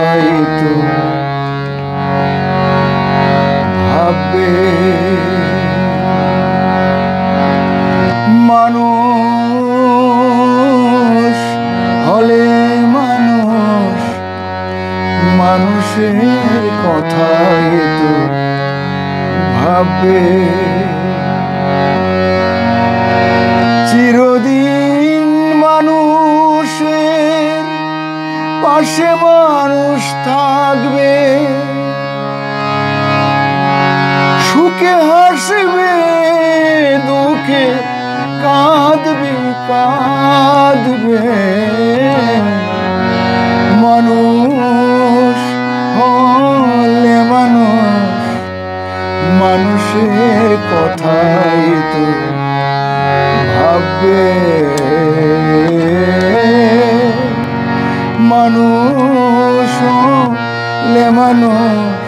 কথাই তো ভাববে মানুষ হলে মানুষ মানুষের কথাই তো ভাববে চিরদিন মানুষের পাশে মানুষ থাকবে সুখে হাসবে দুঃখে কাঁদবে কাঁদবে মানুষ হলে মানুষ মানুষের কথাই তো ভাববে মানুষ হলে মানুষ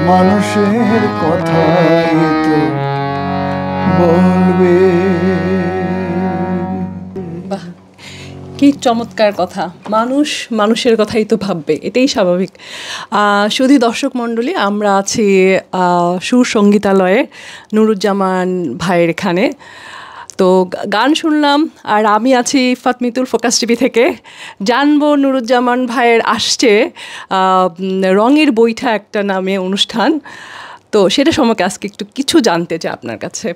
মানুষের কথাই তো বলবে। কি চমৎকার কথা, মানুষ মানুষের কথাই তো ভাববে, এটাই স্বাভাবিক। শুধু দর্শক মণ্ডলী, আমরা আছি সুর সঙ্গীতালয়ে নুরুজ্জামান ভাইয়ের এখানে। তো গান শুনলাম, আর আমি আছি ইফাত মিতুল, ফোকাস টিভি থেকে। জানবো নুরুজ্জামান ভাইয়ের আসছে রঙের বৈঠা একটা নামে অনুষ্ঠান, তো সেটা সম্পর্কে আজকে একটু কিছু জানতে চাই আপনার কাছে।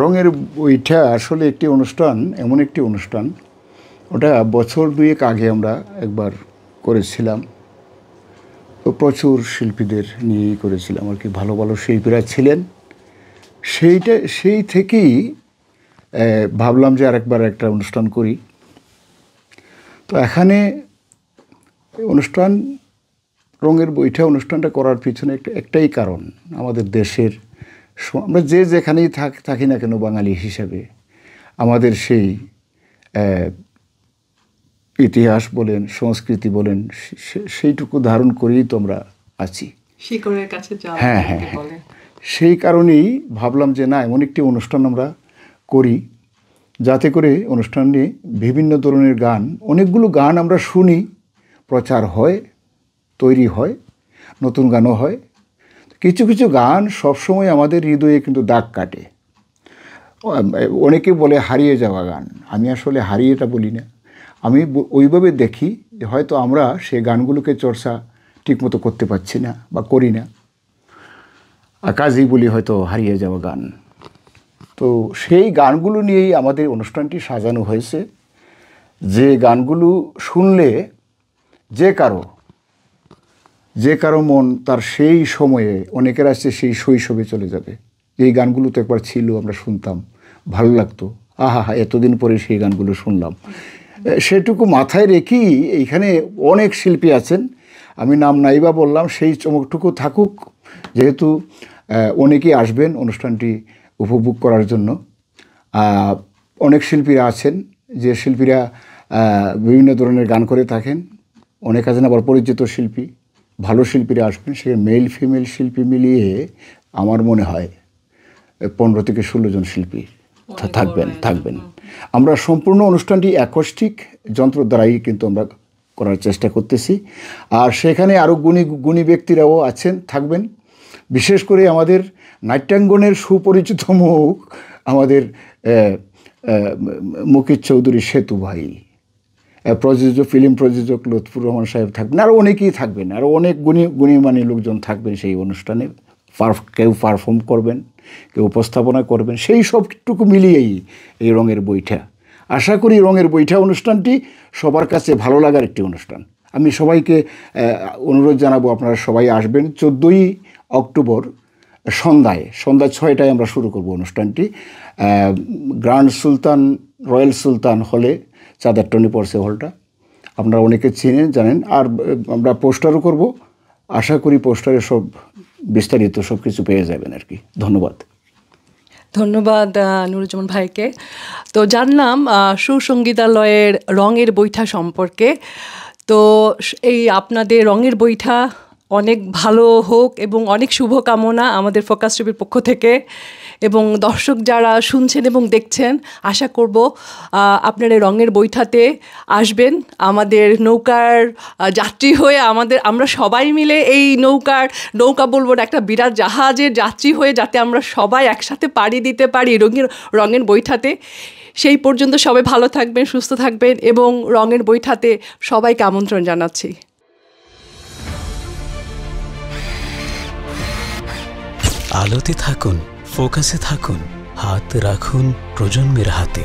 রঙের বৈঠা আসলে একটি অনুষ্ঠান, এমন একটি অনুষ্ঠান, ওটা বছর দুয়েক আগে আমরা একবার করেছিলাম। তো প্রচুর শিল্পীদের নিয়েই করেছিলাম আর কি, ভালো ভালো শিল্পীরা ছিলেন। সেই থেকেই ভাবলাম যে আরেকবার একটা অনুষ্ঠান করি। তো এখানে অনুষ্ঠান, রঙের বৈঠা অনুষ্ঠানটা করার পিছনে একটাই কারণ, আমাদের দেশের, আমরা যে যেখানেই থাকি না কেন বাঙালি হিসাবে আমাদের সেই ইতিহাস বলেন, সংস্কৃতি বলেন, সেইটুকু ধারণ করেই তো আমরা আছি, শিকড়ের কাছে যাওয়া। হ্যাঁ হ্যাঁ হ্যাঁ, সেই কারণেই ভাবলাম যে না, এমন একটি অনুষ্ঠান আমরা করি যাতে করে অনুষ্ঠানে বিভিন্ন ধরনের গান, অনেকগুলো গান আমরা শুনি, প্রচার হয়, তৈরি হয়, নতুন গানও হয়। কিছু কিছু গান সবসময় আমাদের হৃদয়ে কিন্তু দাগ কাটে। অনেকে বলে হারিয়ে যাওয়া গান, আমি আসলে হারিয়েটা বলি না, আমি ওইভাবে দেখি যে হয়তো আমরা সেই গানগুলোকে চর্চা ঠিকমতো করতে পারছি না বা করি না, কাজেই বলি হয়তো হারিয়ে যাওয়া গান। তো সেই গানগুলো নিয়েই আমাদের অনুষ্ঠানটি সাজানো হয়েছে, যে গানগুলো শুনলে যে কারো মন তার সেই সময়ে, অনেকের আছে সেই শৈশবে চলে যাবে। এই গানগুলো তো একবার ছিল, আমরা শুনতাম, ভালো লাগতো, আহা হা এতদিন পরে সেই গানগুলো শুনলাম। সেটুকু মাথায় রেখেই এইখানে অনেক শিল্পী আছেন, আমি নাম নাইবা বললাম, সেই চমকটুকু থাকুক, যেহেতু অনেকেই আসবেন অনুষ্ঠানটি উপভোগ করার জন্য। অনেক শিল্পীরা আছেন, যে শিল্পীরা বিভিন্ন ধরনের গান করে থাকেন, অনেক আছেন আবার পরিচিত শিল্পী, ভালো শিল্পীরা আসবেন। সে মেল ফিমেল শিল্পী মিলিয়ে আমার মনে হয় 15 থেকে 16 জন শিল্পী থাকবেন। আমরা সম্পূর্ণ অনুষ্ঠানটি অ্যাকোস্টিক যন্ত্র দ্বারাই কিন্তু আমরা করার চেষ্টা করতেছি। আর সেখানে আরও গুণী ব্যক্তিরাও থাকবেন। বিশেষ করে আমাদের নাট্যাঙ্গনের সুপরিচিত মুখ, আমাদের মুকিত চৌধুরী সেতু ভাই, ফিল্ম প্রযোজক লুৎফুর রহমান সাহেব থাকবেন, আরও অনেকেই থাকবেন, আরও অনেক গুণীমানী লোকজন থাকবেন সেই অনুষ্ঠানে। কেউ পারফর্ম করবেন, কেউ উপস্থাপনা করবেন, সেই সবটুকু মিলিয়েই এই রঙের বৈঠা। আশা করি রঙের বৈঠা অনুষ্ঠানটি সবার কাছে ভালো লাগার একটি অনুষ্ঠান। আমি সবাইকে অনুরোধ জানাবো, আপনারা সবাই আসবেন। 14ই অক্টোবর সন্ধ্যা 6টায় আমরা শুরু করব অনুষ্ঠানটি। গ্র্যান্ড সুলতান, রয়্যাল সুলতান হলে, চাঁদার টনি পড়ছে হলটা, আপনারা অনেকে চিনেন জানেন। আর আমরা পোস্টারও করব, আশা করি পোস্টারে সব বিস্তারিত সব কিছু পেয়ে যাবেন আর কি। ধন্যবাদ নুরুজ্জামান ভাইকে। তো জানলাম সুসংগীতালয়ের রঙের বৈঠা সম্পর্কে। তো এই আপনাদের রঙের বৈঠা অনেক ভালো হোক এবং অনেক শুভকামনা আমাদের ফোকাস টিভির পক্ষ থেকে। এবং দর্শক যারা শুনছেন এবং দেখছেন, আশা করব আপনারা রঙের বৈঠাতে আসবেন, আমাদের নৌকার যাত্রী হয়ে আমরা সবাই মিলে এই নৌকা বলবো না, একটা বিরাট জাহাজের যাত্রী হয়ে যাতে আমরা সবাই একসাথে পাড়ি দিতে পারি রঙের বৈঠাতে। সেই পর্যন্ত সবাই ভালো থাকবেন, সুস্থ থাকবেন এবং রঙের বৈঠাতে সবাইকে আমন্ত্রণ জানাচ্ছি। আলোতে থাকুন, ফোকাসে থাকুন, হাত রাখুন প্রজন্মের হাতে।